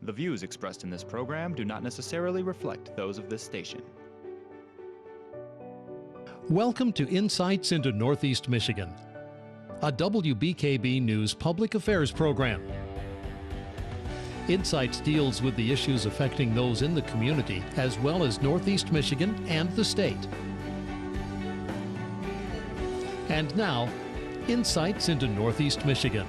The views expressed in this program do not necessarily reflect those of this station. Welcome to Insights into Northeast Michigan, a WBKB News public affairs program. Insights deals with the issues affecting those in the community as well as Northeast Michigan and the state. And now, Insights into Northeast Michigan.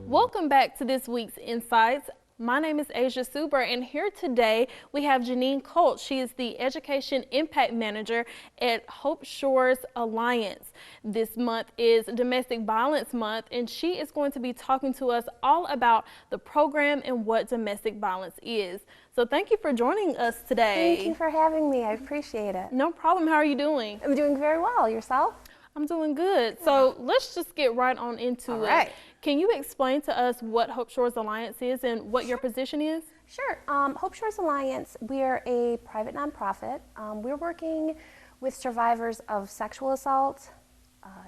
Welcome back to this week's Insights. My name is Asia Suber, and here today we have Janine Colt. She is the Education Impact Manager at Hope Shores Alliance. This month is Domestic Violence Month, and she is going to be talking to us all about the program and what domestic violence is. So thank you for joining us today. Thank you for having me. I appreciate it. No problem. How are you doing? I'm doing very well. Yourself? I'm doing good. So let's just get right on into it. Right. Can you explain to us what Hope Shores Alliance is and what your position is? Sure. Hope Shores Alliance, we're a private nonprofit. We're working with survivors of sexual assault,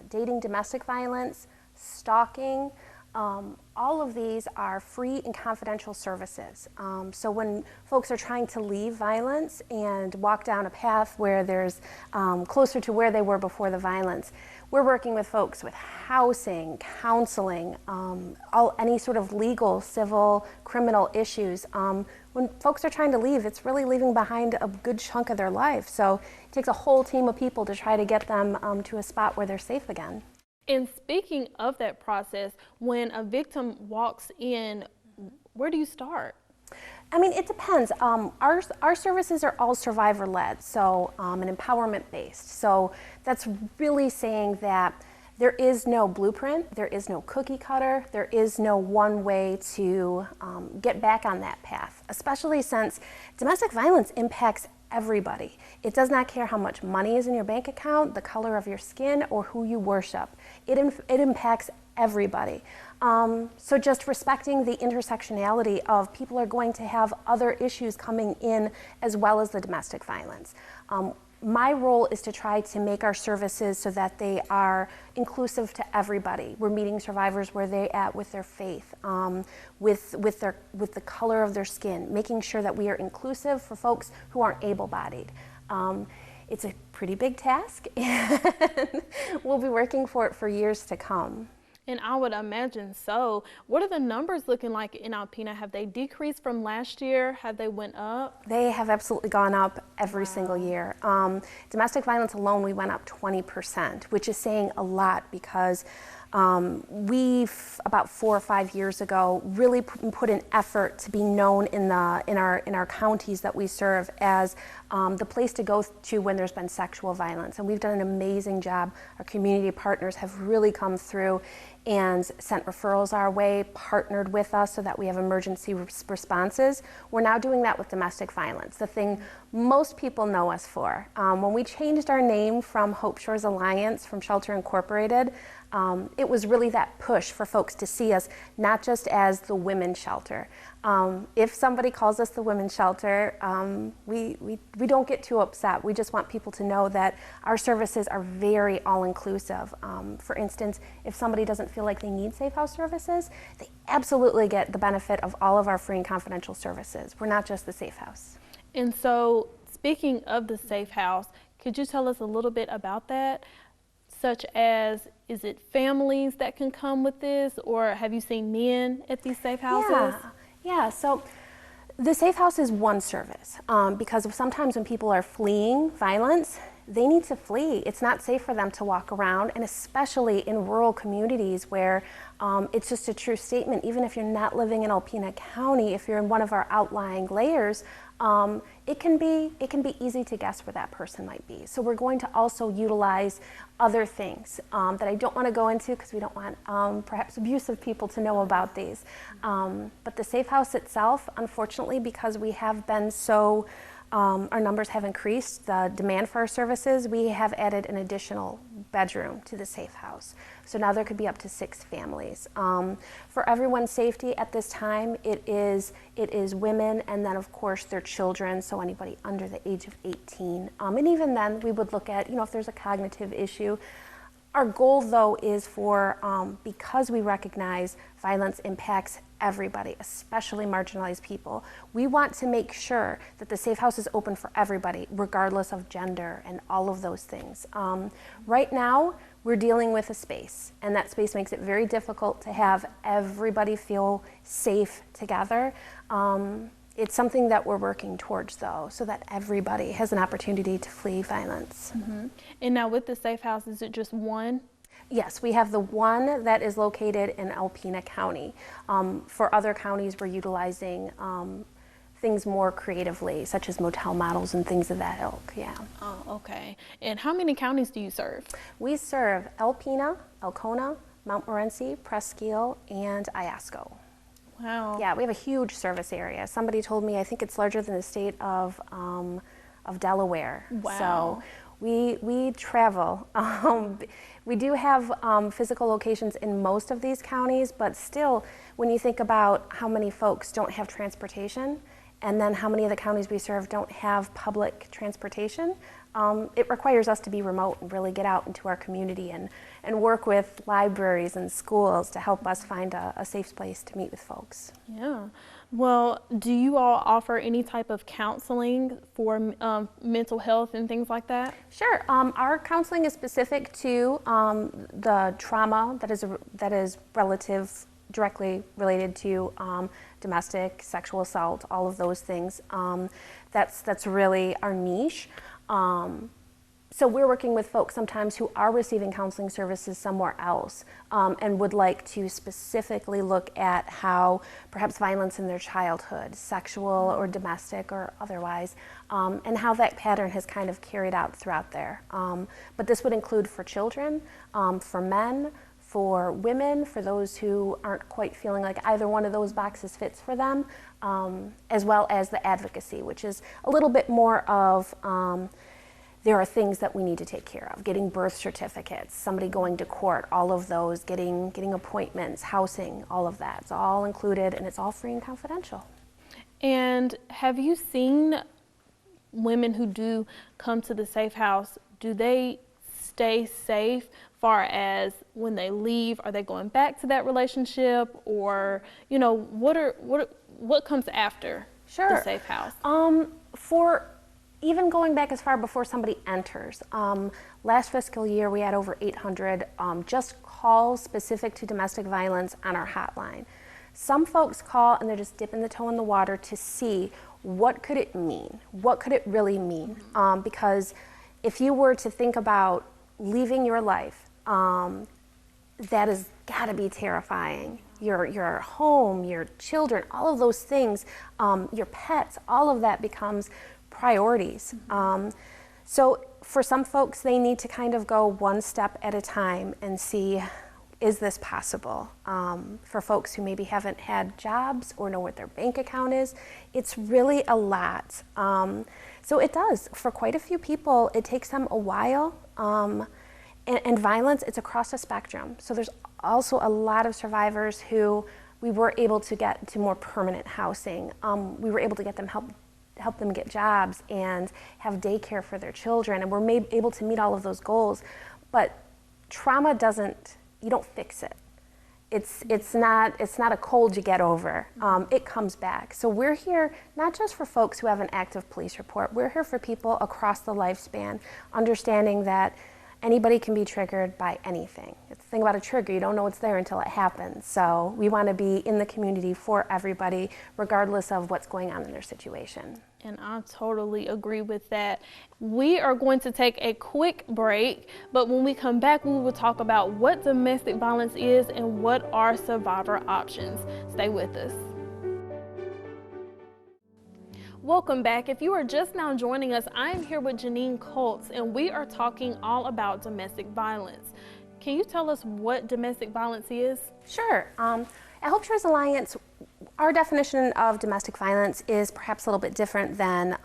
dating, domestic violence, stalking. All of these are free and confidential services. So when folks are trying to leave violence and walk down a path where there's closer to where they were before the violence, we're working with folks with housing, counseling, any sort of legal, civil, criminal issues. When folks are trying to leave, it's really leaving behind a good chunk of their life. So it takes a whole team of people to try to get them to a spot where they're safe again. And speaking of that process, when a victim walks in, where do you start? I mean, it depends. Our services are all survivor-led, so and empowerment-based. So that's really saying that there is no blueprint, there is no cookie cutter, there is no one way to get back on that path, especially since domestic violence impacts everybody. It does not care how much money is in your bank account, the color of your skin, or who you worship. It impacts everybody. So just respecting the intersectionality of people are going to have other issues coming in as well as the domestic violence. My role is to try to make our services so that they are inclusive to everybody. We're meeting survivors where they're at with their faith, with the color of their skin, making sure that we are inclusive for folks who aren't able-bodied. It's a pretty big task, and we'll be working for it for years to come. And I would imagine so. What are the numbers looking like in Alpena? Have they decreased from last year? Have they went up? They have absolutely gone up every single year. Domestic violence alone, we went up 20%, which is saying a lot because we've about 4 or 5 years ago really put an effort to be known in our counties that we serve as the place to go to when there's been sexual violence, and we've done an amazing job. Our community partners have really come through and sent referrals our way, partnered with us so that we have emergency responses. We're now doing that with domestic violence, the thing most people know us for. When we changed our name from Hope Shores Alliance, from Shelter Incorporated, it was really that push for folks to see us not just as the women's shelter. If somebody calls us the women's shelter, we don't get too upset. We just want people to know that our services are very all-inclusive. For instance, if somebody doesn't feel like they need safe house services, they absolutely get the benefit of all of our free and confidential services. We're not just the safe house. And so, speaking of the safe house, could you tell us a little bit about that? Such as, is it families that can come with this, or have you seen men at these safe houses? Yeah, so the safe house is one service because sometimes when people are fleeing violence, they need to flee. It's not safe for them to walk around, and especially in rural communities where it's just a true statement, even if you're not living in Alpena County, if you're in one of our outlying layers, it can be easy to guess where that person might be. So we're going to also utilize other things that I don't want to go into because we don't want perhaps abusive people to know about these. But the safe house itself, unfortunately, because we have been so our numbers have increased, the demand for our services, we have added an additional bedroom to the safe house. So now there could be up to 6 families. For everyone's safety at this time, it is women and then of course their children, so anybody under the age of 18. And even then we would look at, if there's a cognitive issue. Our goal though is for, because we recognize violence impacts everybody, especially marginalized people. We want to make sure that the safe house is open for everybody, regardless of gender and all of those things. Right now, we're dealing with a space, and that space makes it very difficult to have everybody feel safe together. It's something that we're working towards, though, so that everybody has an opportunity to flee violence. And now with the safe house, is it just one? Yes, we have the one that is located in Alpena County. For other counties, we're utilizing things more creatively, such as motel models and things of that ilk, yeah. Oh, okay. And how many counties do you serve? We serve Alpena, Alcona, Mount Morenci, Presque Isle, and Iosco. Wow. Yeah, we have a huge service area. Somebody told me, I think it's larger than the state of Delaware. Wow. So we travel. We do have physical locations in most of these counties, but still, when you think about how many folks don't have transportation, and then how many of the counties we serve don't have public transportation, it requires us to be remote and really get out into our community and work with libraries and schools to help us find a safe place to meet with folks. Yeah. Well, do you all offer any type of counseling for mental health and things like that? Sure. Our counseling is specific to the trauma that is directly related to domestic, sexual assault, all of those things. That's really our niche. So we're working with folks sometimes who are receiving counseling services somewhere else and would like to specifically look at how perhaps violence in their childhood, sexual or domestic or otherwise, and how that pattern has kind of carried out throughout there. But this would include for children, for men, for women, for those who aren't quite feeling like either one of those boxes fits for them, as well as the advocacy, which is a little bit more of there are things that we need to take care of, getting birth certificates, somebody going to court, all of those, getting appointments, housing, all of that. It's all included and it's all free and confidential. And have you seen women who do come to the safe house, do they stay safe far as when they leave? Are they going back to that relationship, or what comes after the safe house? For even going back as far before somebody enters, last fiscal year we had over 800 just calls specific to domestic violence on our hotline. Some folks call and they're just dipping the toe in the water to see what could it mean, what could it really mean, because if you were to think about leaving your life, that has got to be terrifying. Your home, your children, all of those things, your pets, all of that becomes priorities. So for some folks, they need to kind of go one step at a time and see, is this possible? For folks who maybe haven't had jobs or know what their bank account is, it's really a lot. So it does. For quite a few people, it takes them a while. And violence, it's across the spectrum. So there's also a lot of survivors who we were able to get to more permanent housing. We were able to get them help them get jobs and have daycare for their children, and we're able to meet all of those goals. But trauma you don't fix it. It's not a cold you get over. It comes back. So we're here not just for folks who have an active police report. We're here for people across the lifespan, understanding that anybody can be triggered by anything. It's the thing about a trigger, you don't know it's there until it happens. So we want to be in the community for everybody, regardless of what's going on in their situation. And I totally agree with that. We are going to take a quick break, but when we come back, we will talk about what domestic violence is and what are survivor options. Stay with us. Welcome back. If you are just now joining us, I am here with Janine Colts, and we are talking all about domestic violence. Can you tell us what domestic violence is? Sure. At Hope Shores Alliance, our definition of domestic violence is perhaps a little bit different than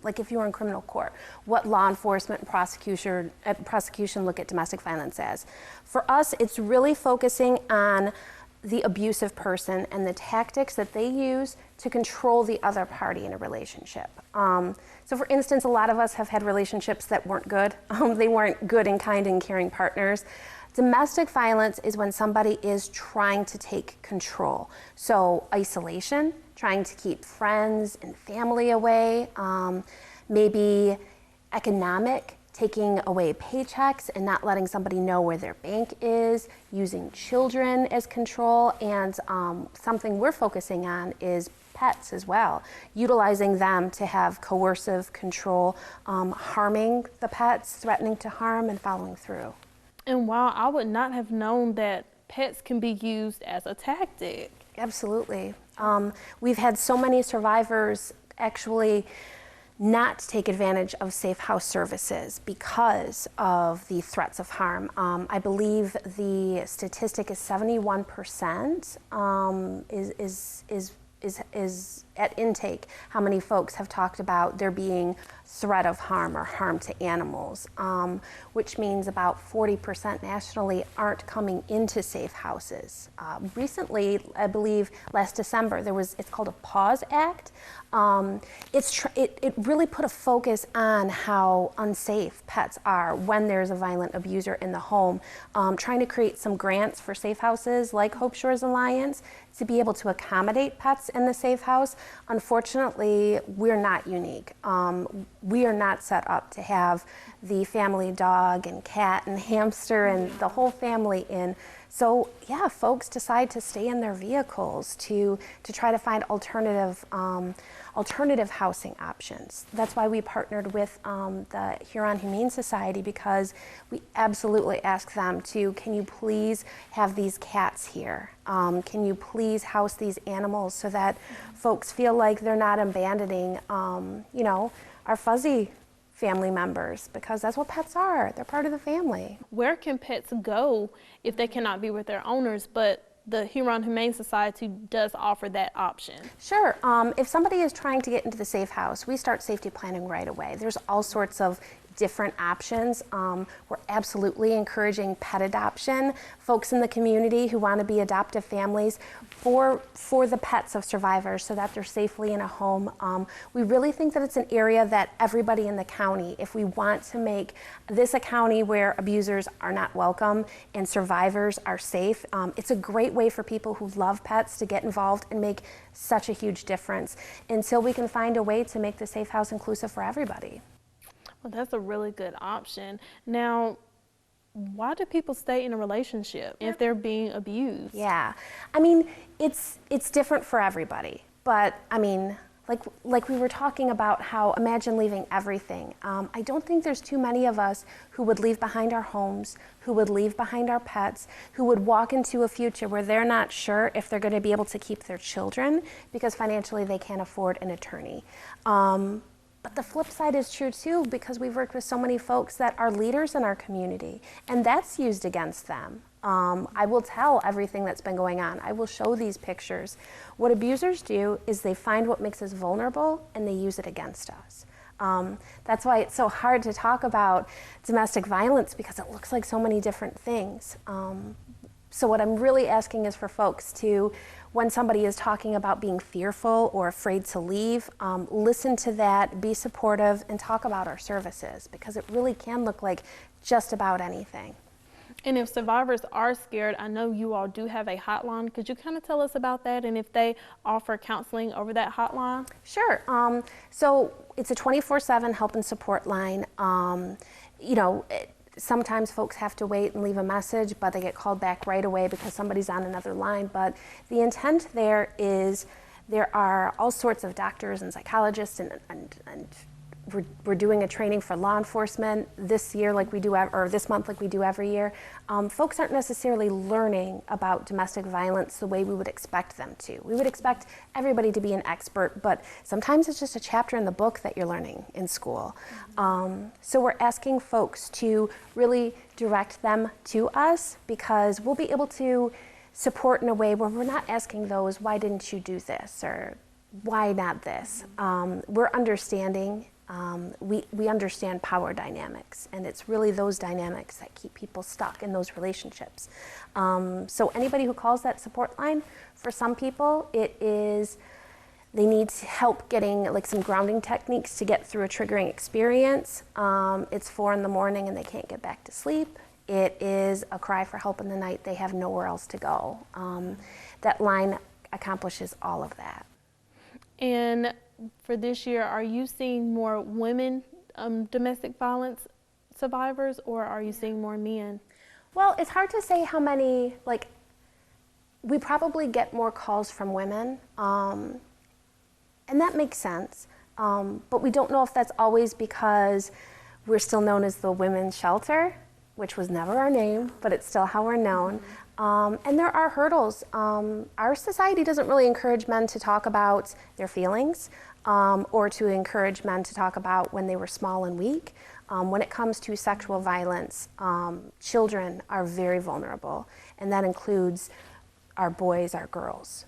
like if you were in criminal court, what law enforcement and prosecution look at domestic violence as. For us, it's really focusing on the abusive person and the tactics that they use to control the other party in a relationship. So for instance, a lot of us have had relationships that weren't good. They weren't good and kind and caring partners. Domestic violence is when somebody is trying to take control. So isolation, trying to keep friends and family away, maybe economic, taking away paychecks and not letting somebody know where their bank is, using children as control, and something we're focusing on is pets as well, utilizing them to have coercive control, harming the pets, threatening to harm, and following through. And while I would not have known that pets can be used as a tactic. Absolutely. We've had so many survivors actually not take advantage of safe house services because of the threats of harm. I believe the statistic is 71% is at intake how many folks have talked about there being threat of harm or harm to animals, which means about 40% nationally aren't coming into safe houses. Recently, I believe last December, it's called a Paws Act. It really put a focus on how unsafe pets are when there's a violent abuser in the home, trying to create some grants for safe houses like Hope Shores Alliance to be able to accommodate pets in the safe house. Unfortunately, we're not unique. We are not set up to have the family dog and cat and hamster and the whole family in. So yeah, folks decide to stay in their vehicles to try to find alternative housing options. That's why we partnered with the Huron Humane Society, because we absolutely ask them to, can you please have these cats here? Can you please house these animals so that folks feel like they're not abandoning, our fuzzy family members, because that's what pets are. They're part of the family. Where can pets go if they cannot be with their owners, but the Huron Humane Society does offer that option? Sure. If somebody is trying to get into the safe house, we start safety planning right away. There's all sorts of different options. We're absolutely encouraging pet adoption. Folks in the community who want to be adoptive families for the pets of survivors so that they're safely in a home. We really think that it's an area that everybody in the county, if we want to make this a county where abusers are not welcome and survivors are safe, it's a great way for people who love pets to get involved and make such a huge difference until we can find a way to make the safe house inclusive for everybody. Well, that's a really good option. Now, why do people stay in a relationship if they're being abused? Yeah, I mean, it's different for everybody, but I mean, like we were talking about how, imagine leaving everything. I don't think there's too many of us who would leave behind our homes, who would leave behind our pets, who would walk into a future where they're not sure if they're going to be able to keep their children because financially they can't afford an attorney. But the flip side is true too, because we've worked with so many folks that are leaders in our community, and that's used against them. I will tell everything that's been going on. I will show these pictures. What abusers do is they find what makes us vulnerable and they use it against us. That's why it's so hard to talk about domestic violence, because it looks like so many different things. So what I'm really asking is for folks to, when somebody is talking about being fearful or afraid to leave, listen to that, be supportive, and talk about our services, because it really can look like just about anything. And if survivors are scared, I know you all do have a hotline. Could you kind of tell us about that, and if they offer counseling over that hotline? Sure. So it's a 24/7 help and support line. Sometimes folks have to wait and leave a message, but they get called back right away because somebody's on another line. But the intent there is there are all sorts of doctors and psychologists, and we're doing a training for law enforcement this year like we do, or this month like we do every year. Folks aren't necessarily learning about domestic violence the way we would expect them to. We would expect everybody to be an expert, but sometimes it's just a chapter in the book that you're learning in school. So we're asking folks to really direct them to us, because we'll be able to support in a way where we're not asking those, why didn't you do this, or why not this? We're understanding. We understand power dynamics, and it's really those dynamics that keep people stuck in those relationships. So anybody who calls that support line, for some people, it is they need help getting like some grounding techniques to get through a triggering experience. It's 4 in the morning and they can't get back to sleep. It is a cry for help in the night. They have nowhere else to go. That line accomplishes all of that. And for this year, are you seeing more women domestic violence survivors, or are you seeing more men? Well, it's hard to say how many, like, we probably get more calls from women, and that makes sense. But we don't know if that's always because we're still known as the women's shelter, which was never our name, but it's still how we're known. And there are hurdles. Our society doesn't really encourage men to talk about their feelings, or to encourage men to talk about when they were small and weak. When it comes to sexual violence, children are very vulnerable, and that includes our boys, our girls.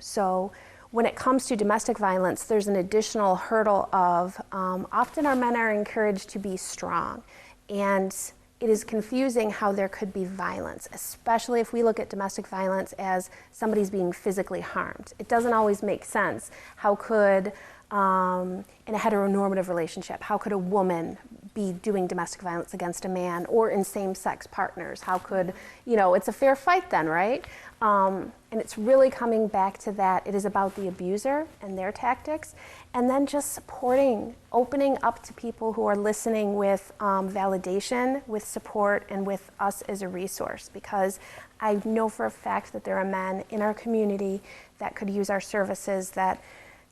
So when it comes to domestic violence, there's an additional hurdle of often our men are encouraged to be strong, and it is confusing how there could be violence, especially if we look at domestic violence as somebody's being physically harmed. It doesn't always make sense. How could, in a heteronormative relationship, how could a woman be doing domestic violence against a man, or in same-sex partners? How could, it's a fair fight then, right? And it's really coming back to that. It is about the abuser and their tactics, and then just supporting, opening up to people who are listening with validation, with support, and with us as a resource. Because I know for a fact that there are men in our community that could use our services that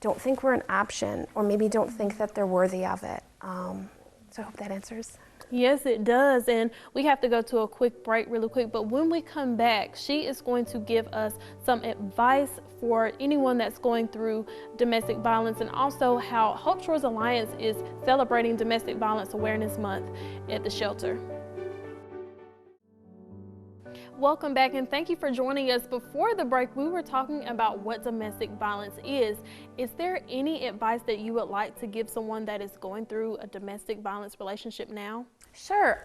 don't think we're an option, or maybe don't think that they're worthy of it. So I hope that answers. Yes, it does. And we have to go to a quick break really quick. But when we come back, she is going to give us some advice for anyone that's going through domestic violence, and also how Hope Shores Alliance is celebrating Domestic Violence Awareness Month at the shelter. Welcome back, and thank you for joining us. Before the break, we were talking about what domestic violence is. Is there any advice that you would like to give someone that is going through a domestic violence relationship now? Sure.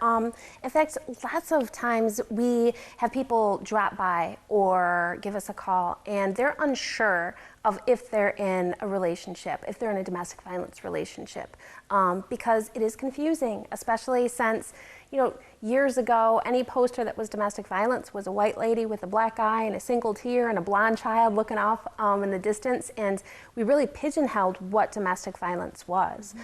In fact, lots of times we have people drop by or give us a call, and they're unsure of if they're in a relationship, if they're in a domestic violence relationship, because it is confusing, especially since, years ago, any poster that was domestic violence was a white lady with a black eye and a single tear and a blonde child looking off in the distance, and we really pigeonholed what domestic violence was.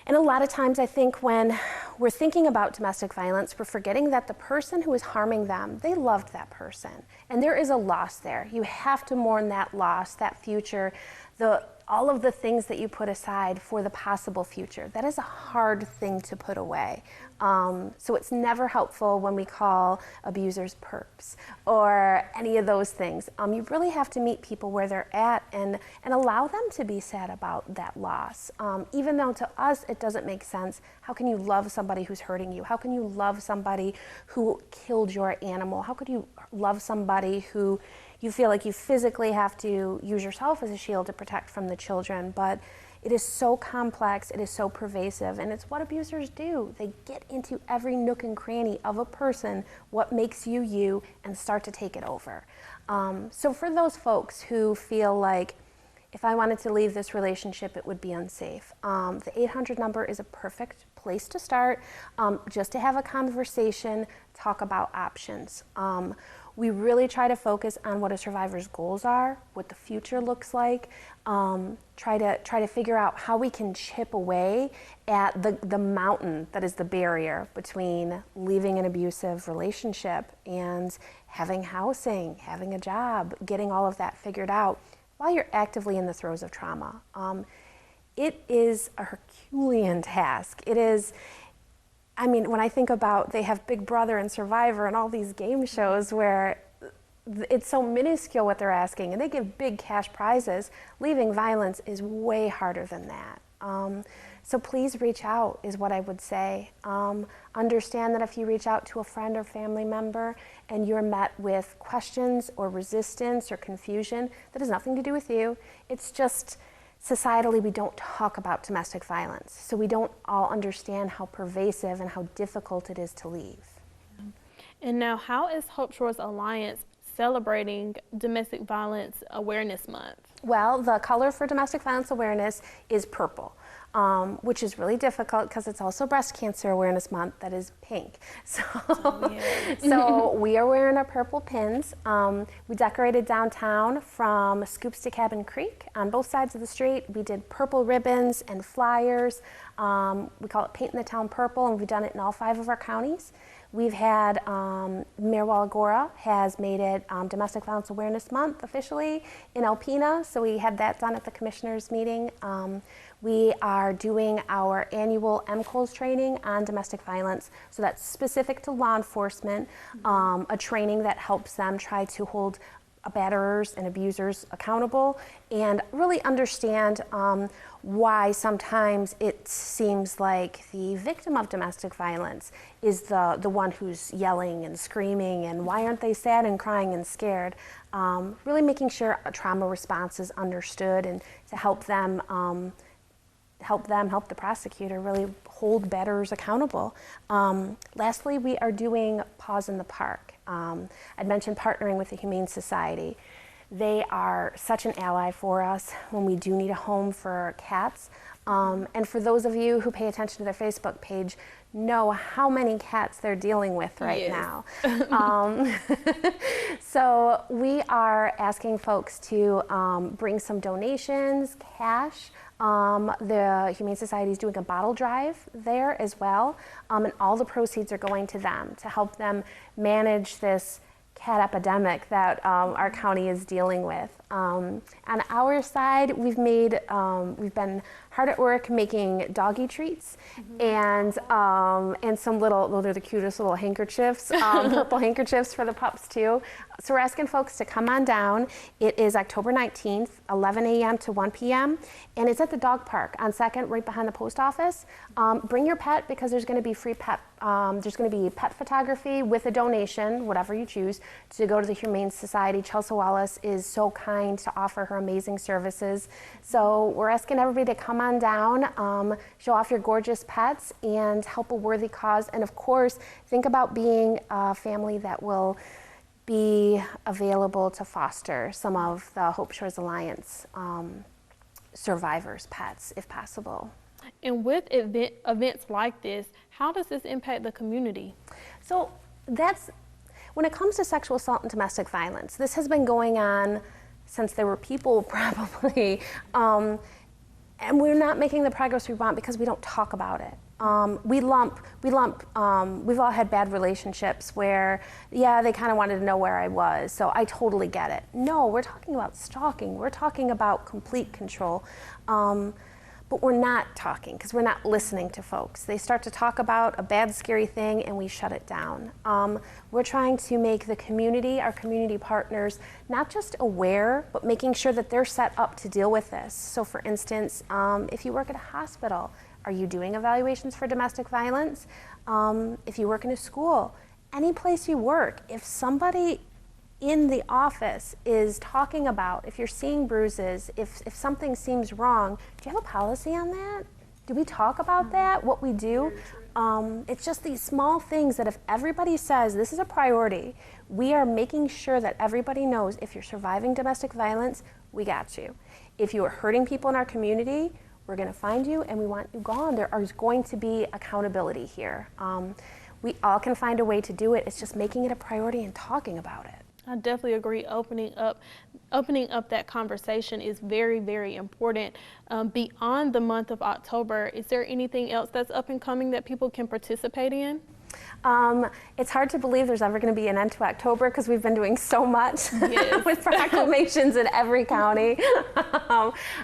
And a lot of times I think when we're thinking about domestic violence, we're forgetting that the person who is harming them, they loved that person. And there is a loss there. You have to mourn that loss, that future, all of the things that you put aside for the possible future. That is a hard thing to put away. So it's never helpful when we call abusers perps or any of those things. You really have to meet people where they're at and allow them to be sad about that loss. Even though to us it doesn't make sense, how can you love somebody who's hurting you? How can you love somebody who killed your animal? How could you love somebody who you feel like you physically have to use yourself as a shield to protect from the children? But it is so complex, it is so pervasive, and it's what abusers do. They get into every nook and cranny of a person, what makes you you, and start to take it over. So for those folks who feel like, if I wanted to leave this relationship, it would be unsafe, the 800 number is a perfect place to start, just to have a conversation, talk about options. We really try to focus on what a survivor's goals are, what the future looks like, try to figure out how we can chip away at the mountain that is the barrier between leaving an abusive relationship and having housing, having a job, getting all of that figured out while you're actively in the throes of trauma. It is a Herculean task. It is, when I think about, they have Big Brother and Survivor and all these game shows where it's so minuscule what they're asking, and they give big cash prizes. Leaving violence is way harder than that. So please reach out is what I would say. Understand that if you reach out to a friend or family member and you're met with questions or resistance or confusion, that has nothing to do with you. It's just societally we don't talk about domestic violence, so we don't all understand how pervasive and how difficult it is to leave. And now, how is Hope Shores Alliance celebrating Domestic Violence Awareness Month? Well, the color for domestic violence awareness is purple. which is really difficult because it's also Breast Cancer Awareness Month that is pink. So, so we are wearing our purple pins. We decorated downtown from Scoops to Cabin Creek on both sides of the street. We did purple ribbons and flyers. We call it Painting the Town Purple, and we've done it in all 5 of our counties. We've had, Mayor Walagora has made it Domestic Violence Awareness Month officially in Alpena, so we had that done at the commissioners meeting. We are doing our annual MCOLS training on domestic violence, so that's specific to law enforcement, a training that helps them try to hold batterers and abusers accountable and really understand why sometimes it seems like the victim of domestic violence is the one who's yelling and screaming, and why aren't they sad and crying and scared. Really making sure a trauma response is understood, and to help them help the prosecutor really hold batterers accountable. Lastly, we are doing Paws in the Park. I'd mentioned partnering with the Humane Society. They are such an ally for us when we do need a home for cats. And for those of you who pay attention to their Facebook page, know how many cats they're dealing with right now. So we are asking folks to bring some donations, cash. The Humane Society is doing a bottle drive there as well, and all the proceeds are going to them to help them manage this cat epidemic that our county is dealing with. On our side, we've been hard at work making doggy treats and some little, well, they're the cutest little handkerchiefs, purple handkerchiefs for the pups too. So we're asking folks to come on down. It is October 19th, 11 a.m. to 1 p.m. and it's at the dog park on 2nd, right behind the post office. Bring your pet, because there's going to be free pet. There's going to be pet photography with a donation, whatever you choose, to go to the Humane Society. Chelsea Wallace is so kind to offer her amazing services. So we're asking everybody to come on down, show off your gorgeous pets, and help a worthy cause. And of course, think about being a family that will be available to foster some of the Hope Shores Alliance survivors' pets, if possible. And with events like this, how does this impact the community? So that's, when it comes to sexual assault and domestic violence, this has been going on since there were people probably, and we're not making the progress we want because we don't talk about it. We've all had bad relationships where, yeah, they kind of wanted to know where I was, so I totally get it. No, we're talking about stalking. We're talking about complete control. But we're not talking because we're not listening to folks. They start to talk about a bad, scary thing and we shut it down. We're trying to make the community, our community partners, not just aware, but making sure that they're set up to deal with this. So for instance, if you work at a hospital, are you doing evaluations for domestic violence? If you work in a school, any place you work, if somebody in the office is talking about, if you're seeing bruises, if something seems wrong, do you have a policy on that? Do we talk about that, what we do? It's just these small things that if everybody says this is a priority, we are making sure that everybody knows if you're surviving domestic violence, we got you. If you are hurting people in our community, we're going to find you and we want you gone. There is going to be accountability here. We all can find a way to do it. It's just making it a priority and talking about it. I definitely agree. Opening up that conversation is very, very important. Beyond the month of October, is there anything else that's up and coming that people can participate in? It's hard to believe there's ever going to be an end to October because we've been doing so much yes. with proclamations in every county.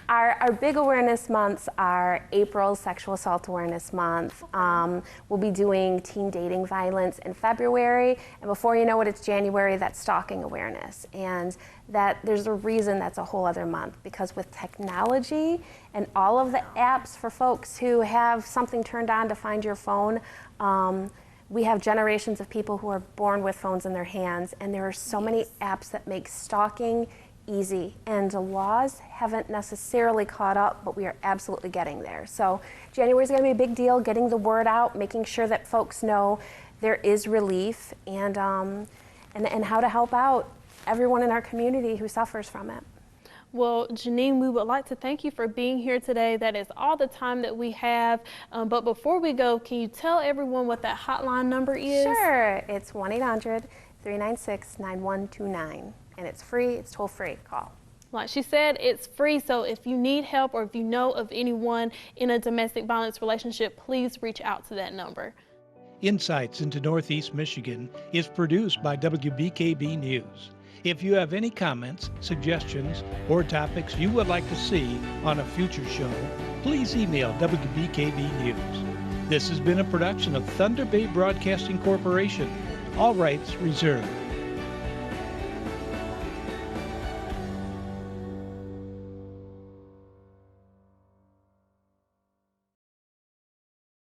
Our big awareness months are April Sexual Assault Awareness Month. We'll be doing teen dating violence in February, and before you know it, it's January, that's stalking awareness. And that there's a reason that's a whole other month, because with technology and all of the apps for folks who have something turned on to find your phone, we have generations of people who are born with phones in their hands, and there are so many apps that make stalking easy, and the laws haven't necessarily caught up, but we are absolutely getting there. So January is going to be a big deal, getting the word out, making sure that folks know there is relief, and how to help out everyone in our community who suffers from it. Well, Janine, we would like to thank you for being here today. That is all the time that we have. But before we go, can you tell everyone what that hotline number is? Sure. It's 1-800-396-9129. And it's free. It's toll free. Call. Like she said, it's free, so if you need help or if you know of anyone in a domestic violence relationship, please reach out to that number. Insights into Northeast Michigan is produced by WBKB News. If you have any comments, suggestions, or topics you would like to see on a future show, please email WBKB News. This has been a production of Thunder Bay Broadcasting Corporation. All rights reserved.